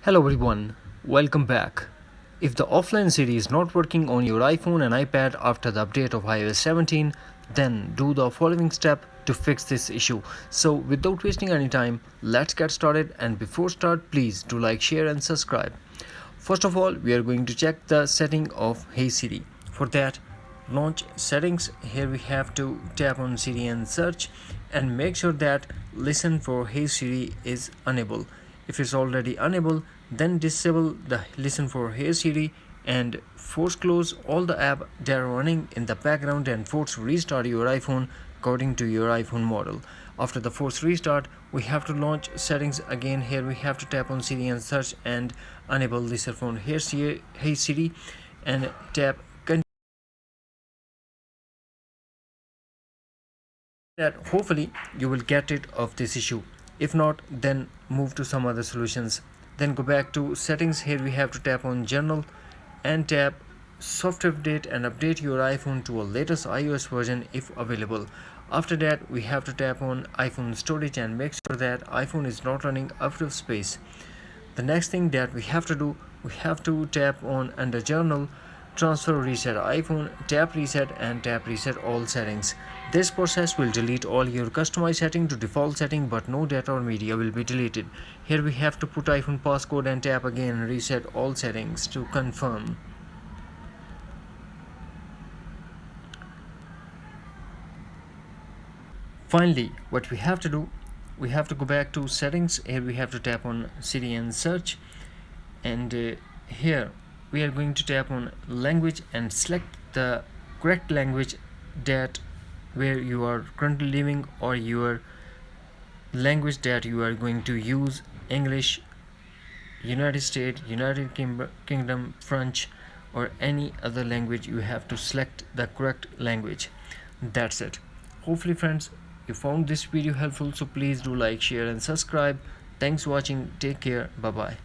Hello everyone, welcome back. If the offline Siri is not working on your iPhone and iPad after the update of iOS 17, then do the following step to fix this issue. So without wasting any time, let's get started, and before start please do like, share and subscribe. First of all, we are going to check the setting of Hey Siri. For that, launch settings. Here we have to tap on Siri and search, and make sure that listen for Hey Siri is enabled. If it's already enabled, then disable the listen for Hey Siri and force close all the app that are running in the background and force restart your iPhone according to your iPhone model. After the force restart, we have to launch settings again. Here we have to tap on Siri and search and enable listen for Hey Siri and tap that. Hopefully you will get rid of this issue. If not, then move to some other solutions. Then go back to settings. Here we have to tap on general and tap software update and update your iPhone to a latest iOS version if available. After that, we have to tap on iPhone storage and make sure that iPhone is not running out of space. The next thing that we have to do, we have to tap on under journal, transfer reset iPhone, tap reset and tap reset all settings. This process will delete all your customized setting to default setting, but no data or media will be deleted. Here we have to put iPhone passcode and tap again reset all settings to confirm. Finally, what we have to do, we have to go back to settings. Here we have to tap on Siri and search, and here we are going to tap on language and select the correct language that where you are currently living, or your language that you are going to use: English, United States, United Kingdom, French, or any other language. You have to select the correct language. That's it. Hopefully friends, you found this video helpful, so please do like, share and subscribe. Thanks for watching. Take care. Bye bye.